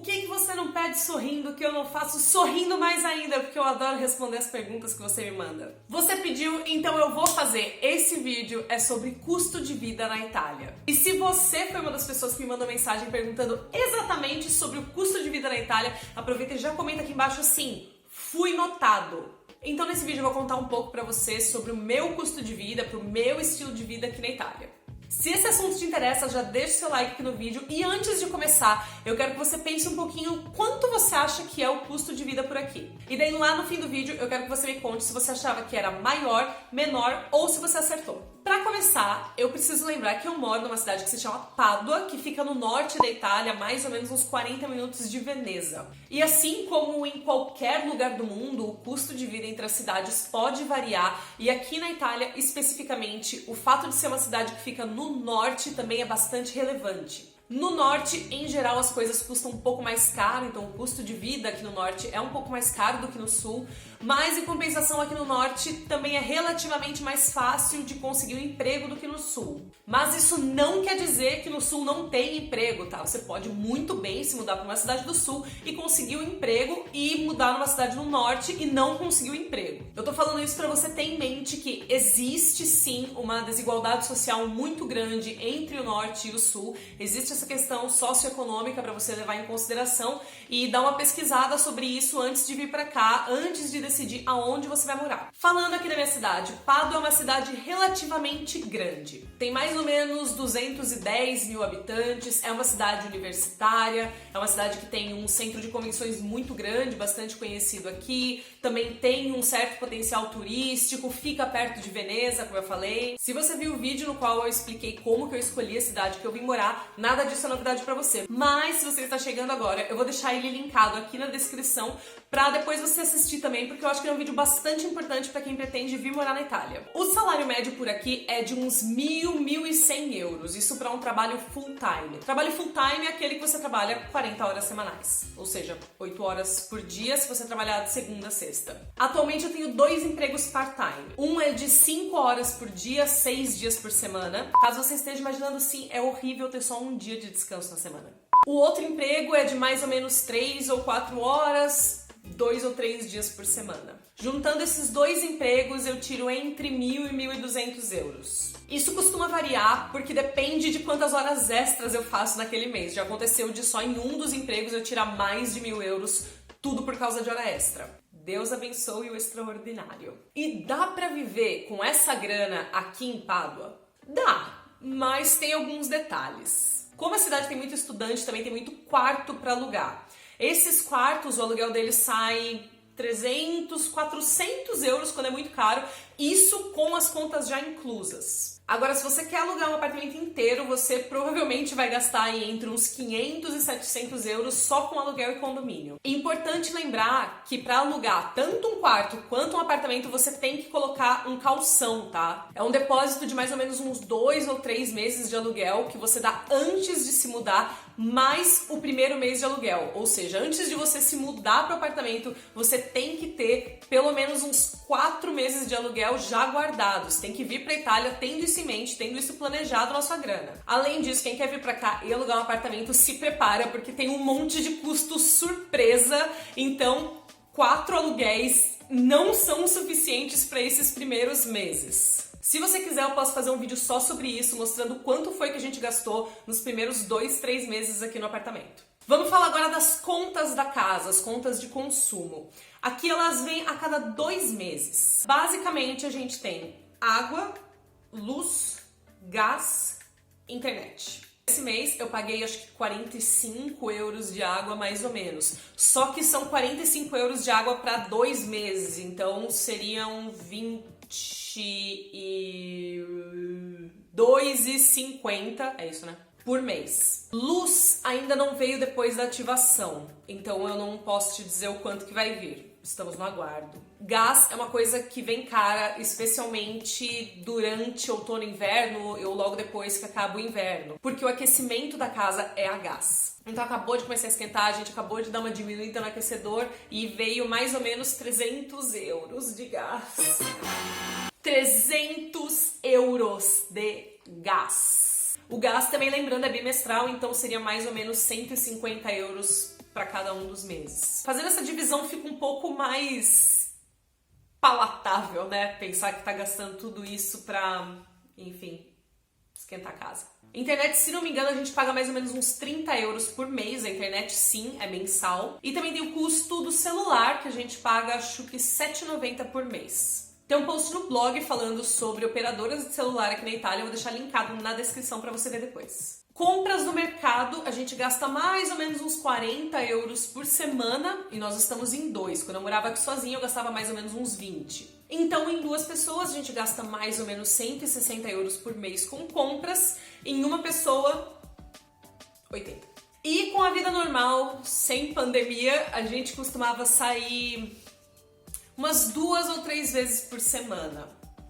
que você não pede sorrindo que eu não faço sorrindo mais ainda, porque eu adoro responder as perguntas que você me manda. Você pediu, então eu vou fazer. Esse vídeo é sobre custo de vida na Itália. E se você foi uma das pessoas que me mandou mensagem perguntando exatamente sobre o custo de vida na Itália, aproveita e já comenta aqui embaixo assim: fui notado. Então nesse vídeo eu vou contar um pouco pra você sobre o meu custo de vida, pro meu estilo de vida aqui na Itália. Se esse assunto te interessa, já deixa o seu like aqui no vídeo e antes de começar, eu quero que você pense um pouquinho quanto você acha que é o custo de vida por aqui. E daí lá no fim do vídeo, eu quero que você me conte se você achava que era maior, menor ou se você acertou. Pra começar, eu preciso lembrar que eu moro numa cidade que se chama Pádua, que fica no norte da Itália, mais ou menos uns 40 minutos de Veneza. E assim como em qualquer lugar do mundo, o custo de vida entre as cidades pode variar, e aqui na Itália, especificamente, o fato de ser uma cidade que fica no norte também é bastante relevante. No norte, em geral, as coisas custam um pouco mais caro, então o custo de vida aqui no norte é um pouco mais caro do que no sul, mas em compensação aqui no norte também é relativamente mais fácil de conseguir um emprego do que no sul. Mas isso não quer dizer que no sul não tem emprego, tá? Você pode muito bem se mudar para uma cidade do sul e conseguir um emprego e mudar numa cidade no norte e não conseguir um emprego. Eu tô falando isso para você ter em mente que existe sim uma desigualdade social muito grande entre o norte e o sul, existe essa questão socioeconômica para você levar em consideração e dar uma pesquisada sobre isso antes de vir para cá, antes de decidir aonde você vai morar. Falando aqui da minha cidade, Pádua é uma cidade relativamente grande. Tem mais ou menos 210 mil habitantes, é uma cidade universitária, é uma cidade que tem um centro de convenções muito grande, bastante conhecido aqui, também tem um certo potencial turístico, fica perto de Veneza, como eu falei. Se você viu o vídeo no qual eu expliquei como que eu escolhi a cidade que eu vim morar, nada disso é novidade pra você. Mas se você está chegando agora, eu vou deixar ele linkado aqui na descrição pra depois você assistir também, porque eu acho que é um vídeo bastante importante pra quem pretende vir morar na Itália. O salário médio por aqui é de uns 1.100 euros, isso pra um trabalho full time. Trabalho full time é aquele que você trabalha 40 horas semanais, ou seja, 8 horas por dia se você trabalhar de segunda a sexta. Atualmente eu tenho 2 empregos part-time. Um é de 5 horas por dia, 6 dias por semana. Caso você esteja imaginando assim, é horrível ter só um dia de descanso na semana. O outro emprego é de mais ou menos 3 ou 4 horas, 2 ou 3 dias por semana. Juntando esses 2 empregos, eu tiro entre 1.000 e 1.200 euros. Isso costuma variar porque depende de quantas horas extras eu faço naquele mês. Já aconteceu de só em um dos empregos eu tirar mais de 1.000 euros, tudo por causa de hora extra. Deus abençoe o extraordinário. E dá pra viver com essa grana aqui em Pádua? Dá, mas tem alguns detalhes. Como a cidade tem muito estudante, também tem muito quarto para alugar. Esses quartos, o aluguel deles sai 300, 400 euros quando é muito caro, isso com as contas já inclusas. Agora, se você quer alugar um apartamento inteiro, você provavelmente vai gastar aí entre uns 500 e 700 euros só com aluguel e condomínio. É importante lembrar que para alugar tanto um quarto quanto um apartamento, você tem que colocar um calção, tá? É um depósito de mais ou menos uns 2 ou 3 meses de aluguel que você dá antes de se mudar, mais o primeiro mês de aluguel. Ou seja, antes de você se mudar para o apartamento, você tem que ter pelo menos uns 4 meses de aluguel já guardados. Tem que vir para Itália tendo isso em mente, tendo isso planejado na sua grana. Além disso, quem quer vir para cá e alugar um apartamento, se prepara, porque tem um monte de custo surpresa. Então, 4 aluguéis não são suficientes para esses primeiros meses. Se você quiser, eu posso fazer um vídeo só sobre isso, mostrando quanto foi que a gente gastou nos primeiros 2, 3 meses aqui no apartamento. Vamos falar agora das contas da casa, as contas de consumo. Aqui elas vêm a cada 2 meses. Basicamente, a gente tem água, luz, gás, internet. Esse mês eu paguei acho que 45 euros de água mais ou menos. Só que são 45 euros de água para 2 meses, então seriam 22,50, é isso, né? Por mês. Luz ainda não veio depois da ativação, então eu não posso te dizer o quanto que vai vir. Estamos no aguardo. Gás é uma coisa que vem cara, especialmente durante outono e inverno, ou logo depois que acaba o inverno, porque o aquecimento da casa é a gás. Então acabou de começar a esquentar, a gente acabou de dar uma diminuída no aquecedor e veio mais ou menos 300 euros de gás. 300 euros de gás. O gás também, lembrando, é bimestral, então seria mais ou menos 150 euros para cada um dos meses. Fazendo essa divisão fica um pouco mais palatável, né? Pensar que tá gastando tudo isso pra, enfim, esquentar a casa. Internet, se não me engano, a gente paga mais ou menos uns 30 euros por mês. A internet, sim, é mensal. E também tem o custo do celular, que a gente paga, acho que 7,90 por mês. Tem um post no blog falando sobre operadoras de celular aqui na Itália. Eu vou deixar linkado na descrição para você ver depois. Compras no mercado, a gente gasta mais ou menos uns 40 euros por semana. E nós estamos em 2. Quando eu morava aqui sozinha, eu gastava mais ou menos uns 20. Então, em 2 pessoas, a gente gasta mais ou menos 160 euros por mês com compras. Em uma pessoa, 80. E com a vida normal, sem pandemia, a gente costumava sair umas 2 ou 3 vezes por semana.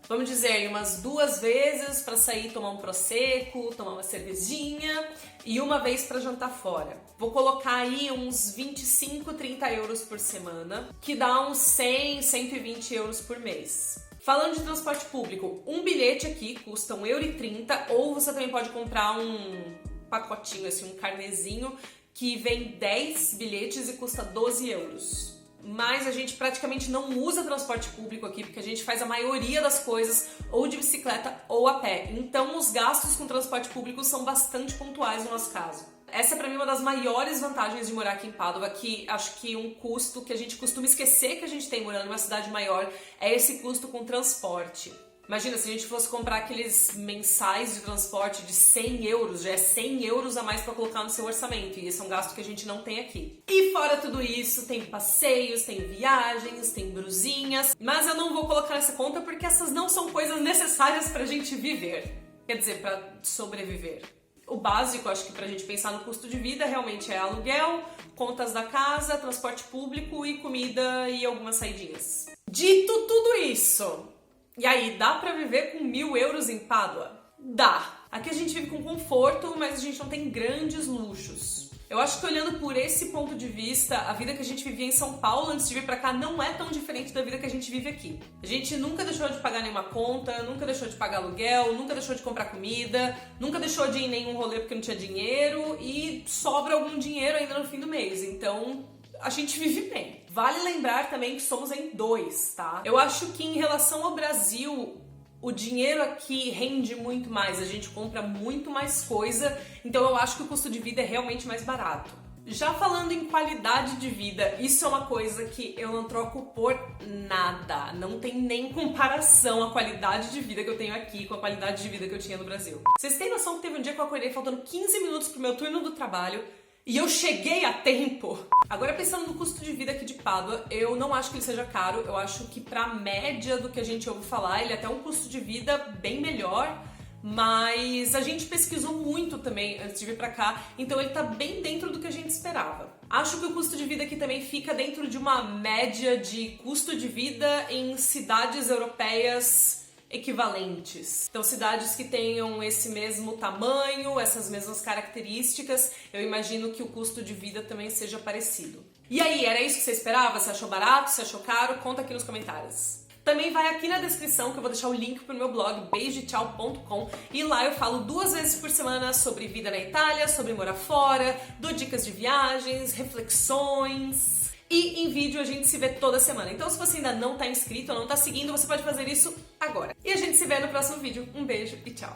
Vamos dizer, umas 2 vezes para sair tomar um prosecco, tomar uma cervejinha e uma vez para jantar fora. Vou colocar aí uns 25, 30 euros por semana, que dá uns 100, 120 euros por mês. Falando de transporte público, um bilhete aqui custa 1,30 € ou você também pode comprar um pacotinho, assim, um carnezinho que vem 10 bilhetes e custa 12 euros. Mas a gente praticamente não usa transporte público aqui, porque a gente faz a maioria das coisas ou de bicicleta ou a pé. Então os gastos com transporte público são bastante pontuais no nosso caso. Essa é pra mim uma das maiores vantagens de morar aqui em Pádua, que acho que um custo que a gente costuma esquecer que a gente tem morando em uma cidade maior é esse custo com transporte. Imagina, se a gente fosse comprar aqueles mensais de transporte de 100 euros, já é 100 euros a mais para colocar no seu orçamento, e esse é um gasto que a gente não tem aqui. E fora tudo isso, tem passeios, tem viagens, tem brusinhas, mas eu não vou colocar nessa conta porque essas não são coisas necessárias pra gente viver, quer dizer, pra sobreviver. O básico, acho que pra gente pensar no custo de vida, realmente é aluguel, contas da casa, transporte público e comida e algumas saidinhas. Dito tudo isso, e aí, dá pra viver com 1.000 euros em Pádua? Dá. Aqui a gente vive com conforto, mas a gente não tem grandes luxos. Eu acho que olhando por esse ponto de vista, a vida que a gente vivia em São Paulo antes de vir pra cá não é tão diferente da vida que a gente vive aqui. A gente nunca deixou de pagar nenhuma conta, nunca deixou de pagar aluguel, nunca deixou de comprar comida, nunca deixou de ir em nenhum rolê porque não tinha dinheiro e sobra algum dinheiro ainda no fim do mês. Então, a gente vive bem. Vale lembrar também que somos em 2, tá? Eu acho que em relação ao Brasil, o dinheiro aqui rende muito mais, a gente compra muito mais coisa, então eu acho que o custo de vida é realmente mais barato. Já falando em qualidade de vida, isso é uma coisa que eu não troco por nada. Não tem nem comparação a qualidade de vida que eu tenho aqui com a qualidade de vida que eu tinha no Brasil. Vocês têm noção que teve um dia que eu acordei faltando 15 minutos pro meu turno do trabalho, e eu cheguei a tempo. Agora, pensando no custo de vida aqui de Pádua, eu não acho que ele seja caro. Eu acho que pra média do que a gente ouve falar, ele é até um custo de vida bem melhor. Mas a gente pesquisou muito também antes de vir pra cá, então ele tá bem dentro do que a gente esperava. Acho que o custo de vida aqui também fica dentro de uma média de custo de vida em cidades europeias equivalentes. Então, cidades que tenham esse mesmo tamanho, essas mesmas características, eu imagino que o custo de vida também seja parecido. E aí, era isso que você esperava? Você achou barato? Você achou caro? Conta aqui nos comentários. Também vai aqui na descrição que eu vou deixar o link pro meu blog beijotchau.com e lá eu falo 2 vezes por semana sobre vida na Itália, sobre morar fora, dou dicas de viagens, reflexões. E em vídeo a gente se vê toda semana. Então se você ainda não tá inscrito ou não tá seguindo, você pode fazer isso agora. E a gente se vê no próximo vídeo. Um beijo e tchau!